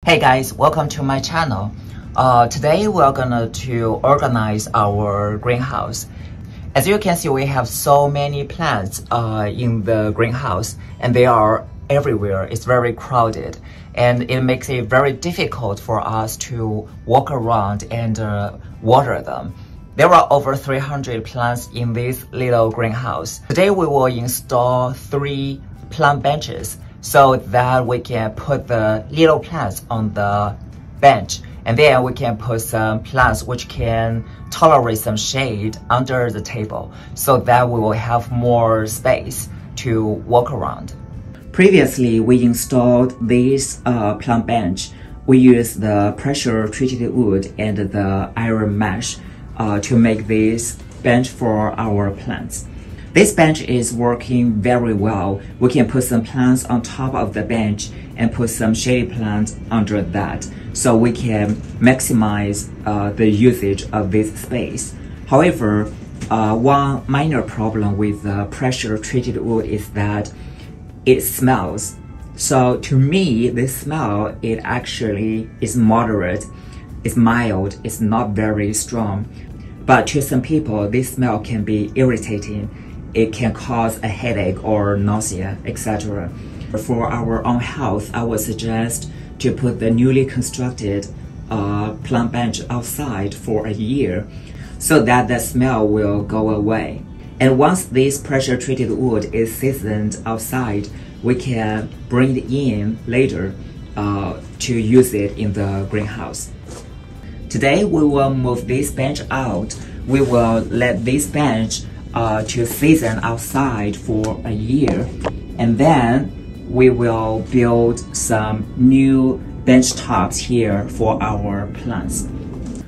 Hey guys, welcome to my channel. Today we're gonna to organize our greenhouse. As you can see, we have so many plants in the greenhouse and they are everywhere. It's very crowded and it makes it very difficult for us to walk around and water them. There are over 300 plants in this little greenhouse. Today we will install 3 plant benches so that we can put the little plants on the bench, and then we can put some plants which can tolerate some shade under the table so that we will have more space to walk around. Previously, we installed this plant bench. We used the pressure treated wood and the iron mesh to make this bench for our plants. This bench is working very well. We can put some plants on top of the bench and put some shady plants under that, so we can maximize the usage of this space. However, one minor problem with the pressure treated wood is that it smells. So to me, this smell, it actually is moderate, it's mild, it's not very strong. But to some people, this smell can be irritating. It can cause a headache or nausea, etc. For our own health, I would suggest to put the newly constructed plant bench outside for a year so that the smell will go away. And once this pressure treated wood is seasoned outside, we can bring it in later to use it in the greenhouse. Today we will move this bench out. We will let this bench to season outside for a year, and then we will build some new bench tops here for our plants.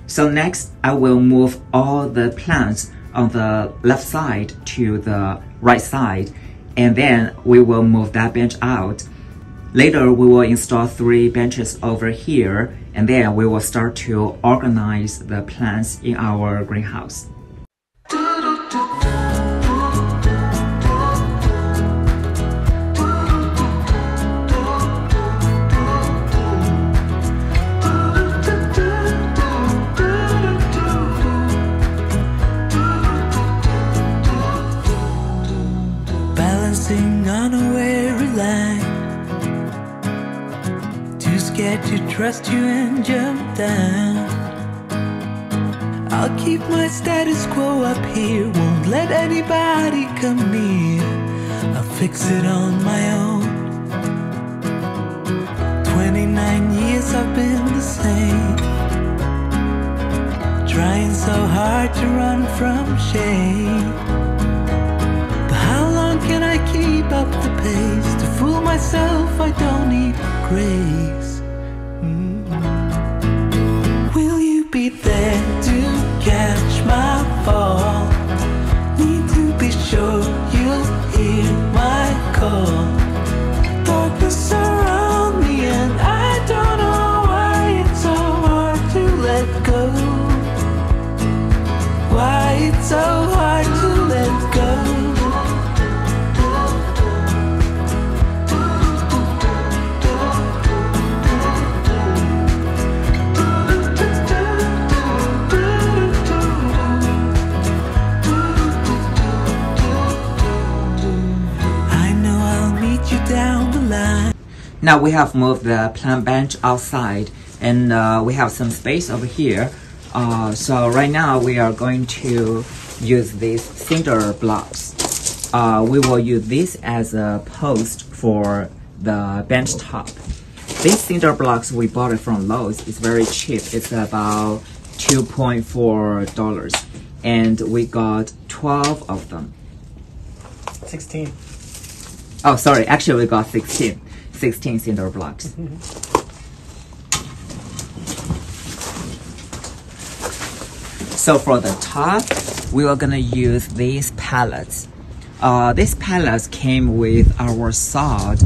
So next, I will move all the plants on the left side to the right side, and then we will move that bench out. Later, we will install 3 benches over here, and then we will start to organize the plants in our greenhouse. Balancing on a weary line, too scared to trust you and jump down. I'll keep my status quo up here, won't let anybody come near. I'll fix it on my own. 29 years I've been the same, trying so hard to run from shame. Can I keep up the pace? To fool myself, I don't need grace. Will you be there to catch my fall? Need to be sure you'll hear my call. Darkness surround me and I don't know why it's so hard to let go. Why it's so hard to let go. Now we have moved the plant bench outside, and we have some space over here. So right now we are going to use these cinder blocks. We will use this as a post for the bench top. These cinder blocks, we bought it from Lowe's. It's very cheap. It's about $2.4, and we got 12 of them. 16. Oh, sorry. Actually, we got 16 cinder blocks. So for the top, we are gonna use these pallets. These pallets came with our sod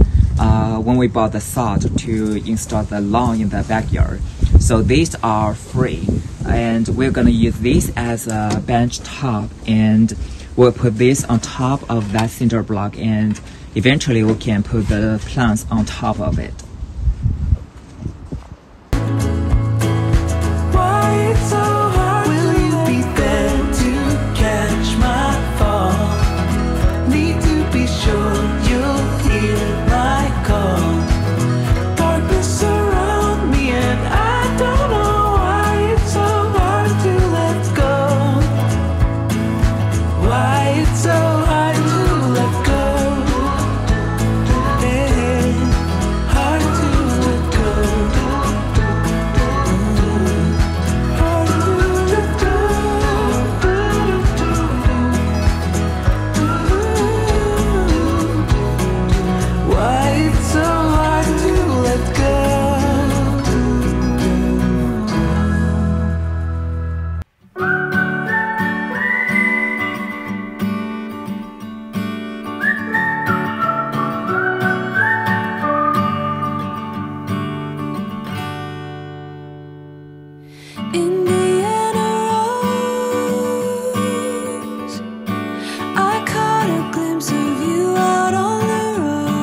when we bought the sod to install the lawn in the backyard. So these are free, and we're gonna use this as a bench top, and we'll put this on top of that cinder block, and eventually we can put the plants on top of it. Indiana Rose, I caught a glimpse of you out on the road,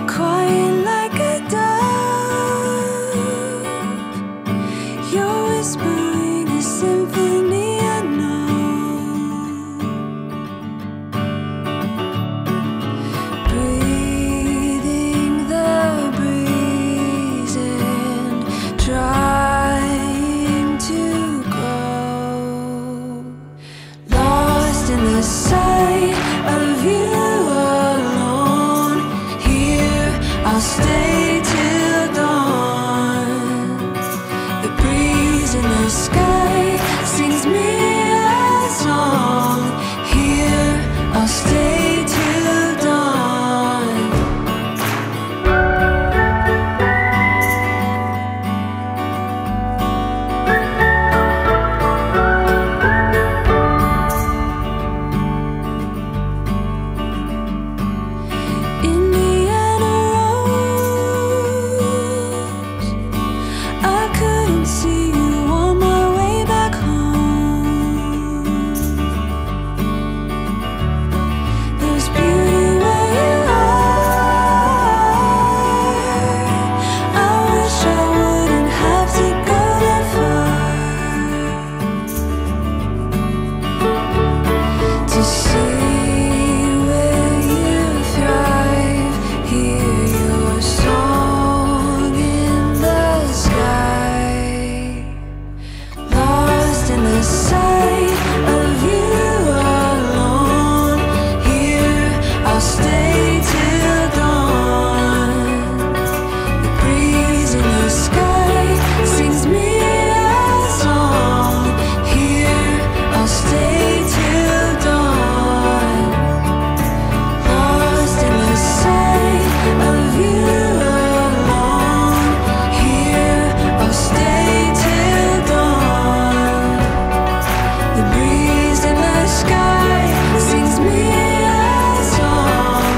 quiet like a dove. You're whispering a symphony unknown, breathing the breeze and trying to grow, lost in the sight of you alone. Here I'll stay till dawn. The breeze in the sky sings me a song. Here I'll stay till dawn. Indiana Rose, I couldn't see you on my way back home. There's beauty where you are. I wish I wouldn't have to go that far to see where you thrive. Hear your song in the sky, lost in the sight of you alone. Here I'll stay till dawn. The breeze in the sky sings me a song. Here I'll stay till dawn, lost in the sight of you alone. Here I'll stay till dawn. The breeze in the sky sings me a song.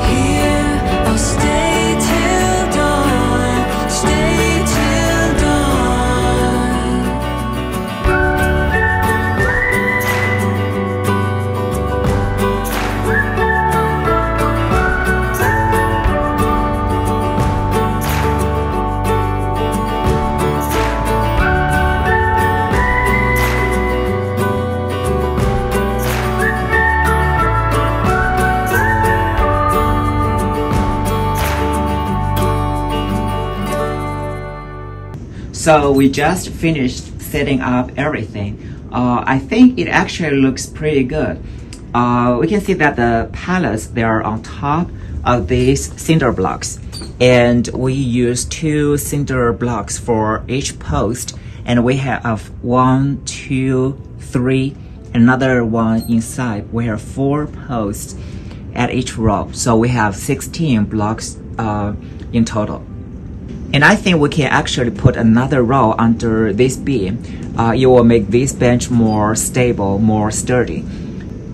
Here I'll stay till dawn, stay till dawn. So we just finished setting up everything. I think it actually looks pretty good. We can see that the pallets, they are on top of these cinder blocks. And we use 2 cinder blocks for each post. And we have 1, 2, 3, another one inside. We have 4 posts at each row. So we have 16 blocks in total. And I think we can actually put another row under this beam. It will make this bench more stable, more sturdy.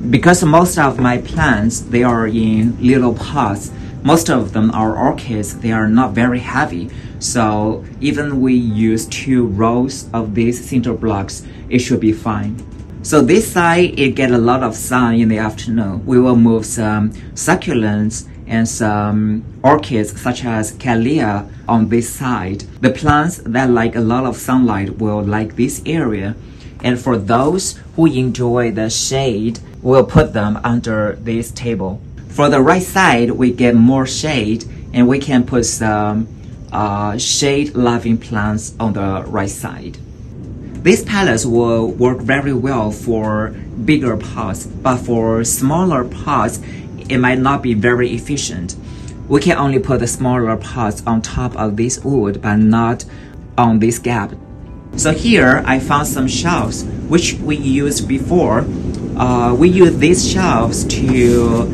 Because most of my plants, they are in little pots. Most of them are orchids. They are not very heavy. So even we use 2 rows of these cinder blocks, it should be fine. So this side, it get a lot of sun in the afternoon. We will move some succulents and some orchids such as Camellia on this side. The plants that like a lot of sunlight will like this area. And for those who enjoy the shade, we'll put them under this table. For the right side, we get more shade and we can put some shade-loving plants on the right side. These pallets will work very well for bigger pots, but for smaller pots, it might not be very efficient. We can only put the smaller pots on top of this wood, but not on this gap. So here I found some shelves which we used before. We use these shelves to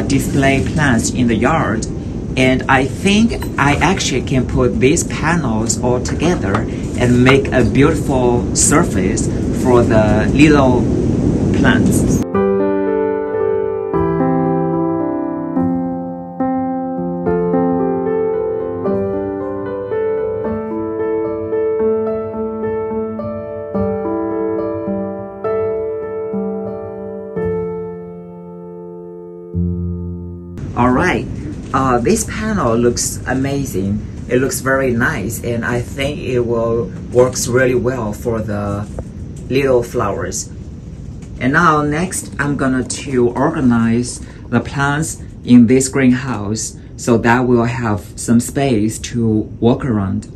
display plants in the yard. And I think I actually can put these panels all together and make a beautiful surface for the little plants. This panel looks amazing. It looks very nice, and I think it will works really well for the little flowers. And now next, I'm gonna to organize the plants in this greenhouse so that we'll have some space to walk around.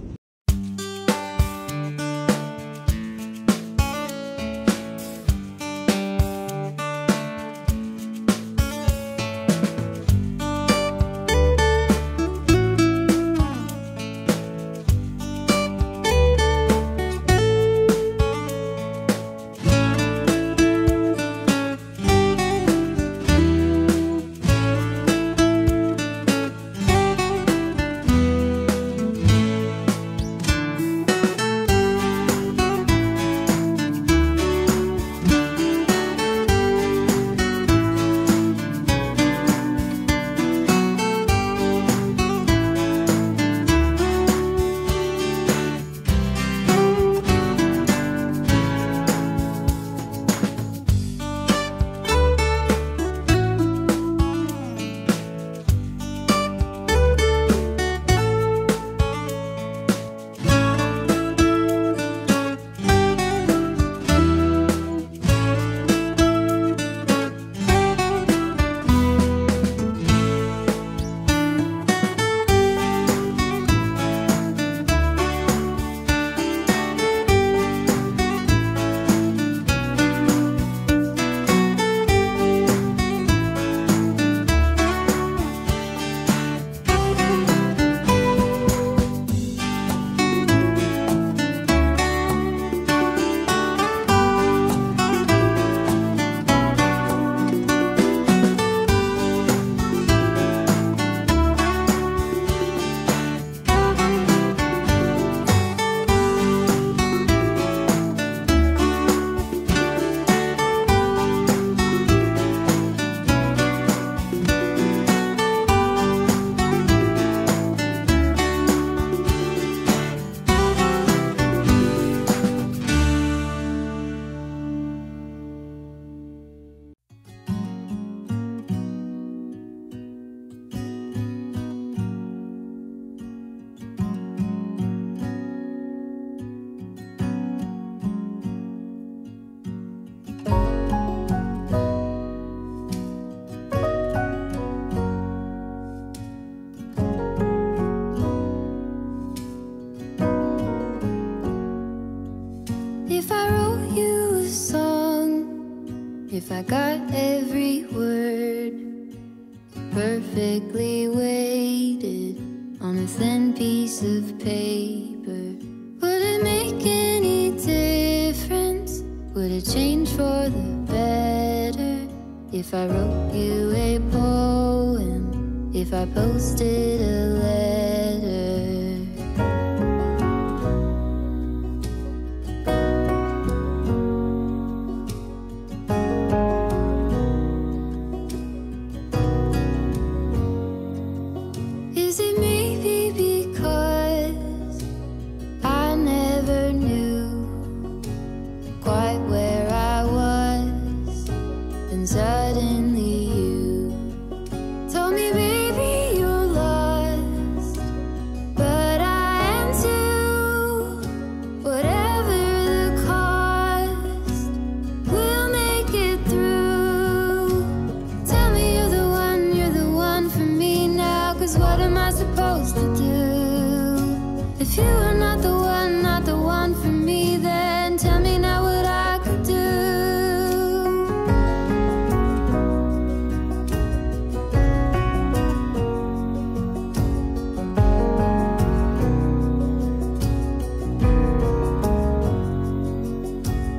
If I got every word perfectly weighted on a thin piece of paper, would it make any difference? Would it change for the better? If I wrote you a poem, if I posted a letter? Is it maybe because I never knew quite where I was, then suddenly you told me, baby, you're lost, but I am too. Whatever the cost, we'll make it through. Tell me you're the one for me now, 'cause what am I supposed to do? If you are not the one for me, then tell me now what I could do.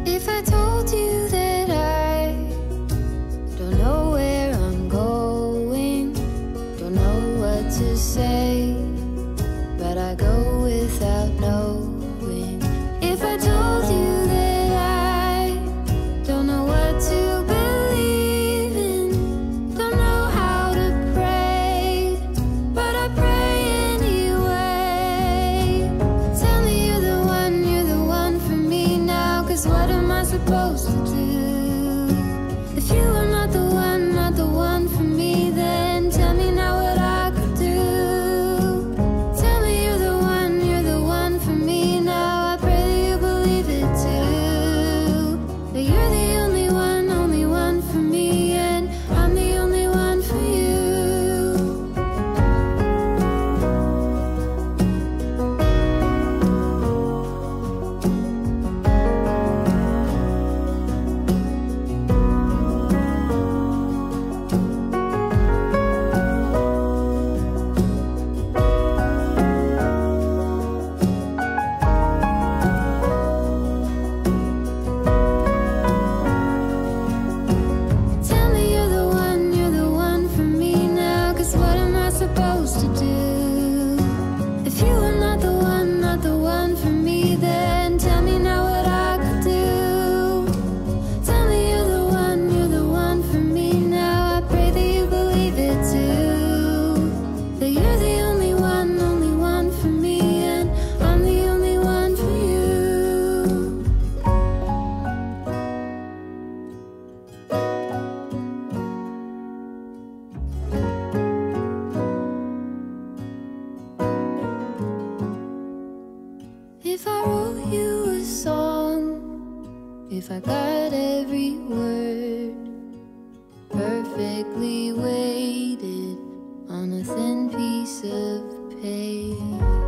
If I told you that I don't know where I'm going, don't know what to say, but I go without knowing. If I told you that I don't know what to believe in, don't know how to pray, but I pray anyway. Tell me you're the one for me now, 'cause what am I supposed to do? If you are not the one for me, then tell me now what I could if I got every word perfectly weighted on a thin piece of paper.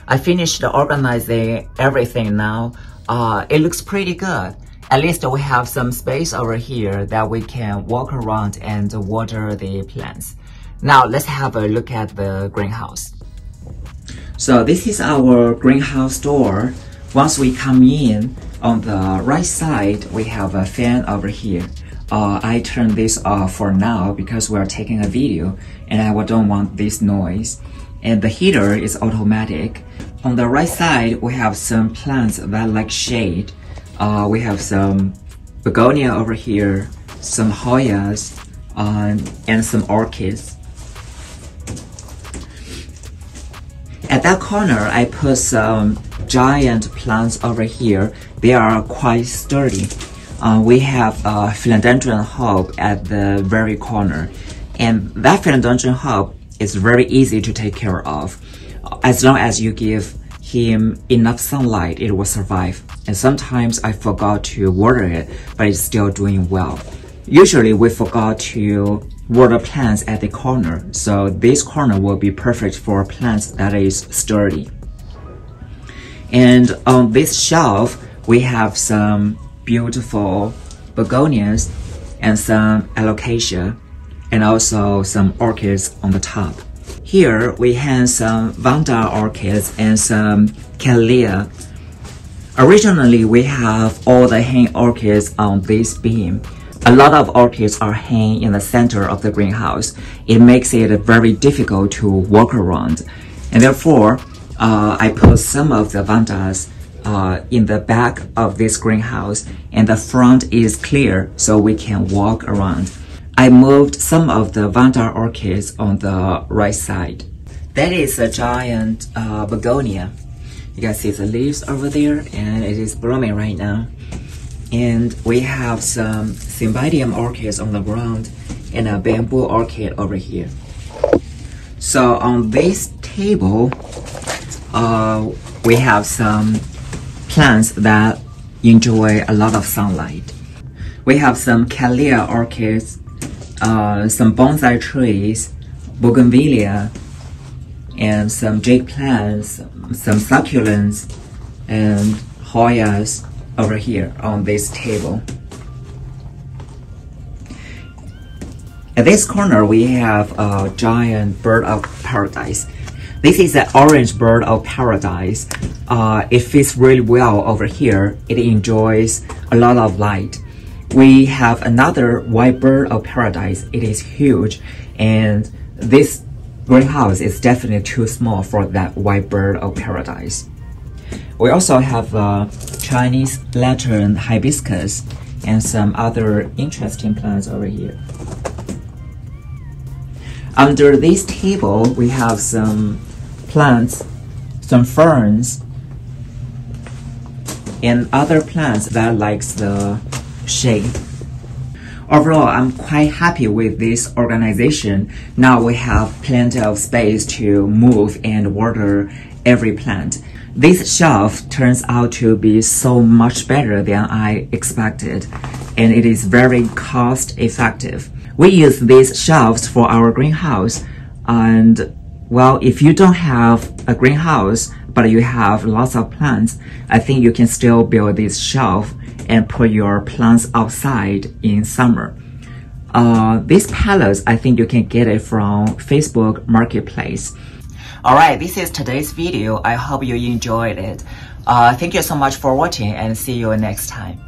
I finished organizing everything now. It looks pretty good. At least we have some space over here that we can walk around and water the plants. Now let's have a look at the greenhouse. So this is our greenhouse door. Once we come in, on the right side, we have a fan over here. I turned this off for now because we are taking a video and I don't want this noise. And the heater is automatic. On the right side, we have some plants that like shade. We have some begonia over here, some Hoyas, and some orchids. At that corner, I put some giant plants over here. They are quite sturdy. We have a philodendron hop at the very corner. And that philodendron hop is very easy to take care of. As long as you give him enough sunlight, it will survive. And sometimes I forgot to water it, but it's still doing well. Usually we forgot to water plants at the corner, so this corner will be perfect for plants that is sturdy. And on this shelf, we have some beautiful begonias and some alocasia, and also some orchids on the top. Here we have some Vanda orchids and some Camellia. Originally, we have all the hang orchids on this beam. A lot of orchids are hanging in the center of the greenhouse. It makes it very difficult to walk around. And therefore, I put some of the Vandas in the back of this greenhouse, and the front is clear so we can walk around. I moved some of the Vanda orchids on the right side. That is a giant begonia. You can see the leaves over there, and it is blooming right now. And we have some Cymbidium orchids on the ground and a bamboo orchid over here. So on this table, we have some plants that enjoy a lot of sunlight. We have some Camellia orchids, some bonsai trees, bougainvillea, and some jade plants, some succulents, and Hoyas over here on this table. At this corner, we have a giant bird of paradise. This is an orange bird of paradise. It fits really well over here. It enjoys a lot of light. We have another white bird of paradise. It is huge, and this greenhouse is definitely too small for that white bird of paradise. We also have a Chinese lantern hibiscus and some other interesting plants over here. Under this table, we have some plants, some ferns, and other plants that likes the shade. Overall, I'm quite happy with this organization. Now we have plenty of space to move and water every plant. This shelf turns out to be so much better than I expected, and it is very cost effective. We use these shelves for our greenhouse, and well, if you don't have a greenhouse but you have lots of plants, I think you can still build this shelf and put your plants outside in summer. These pallets, I think you can get it from Facebook Marketplace. Alright, this is today's video. I hope you enjoyed it. Thank you so much for watching, and see you next time.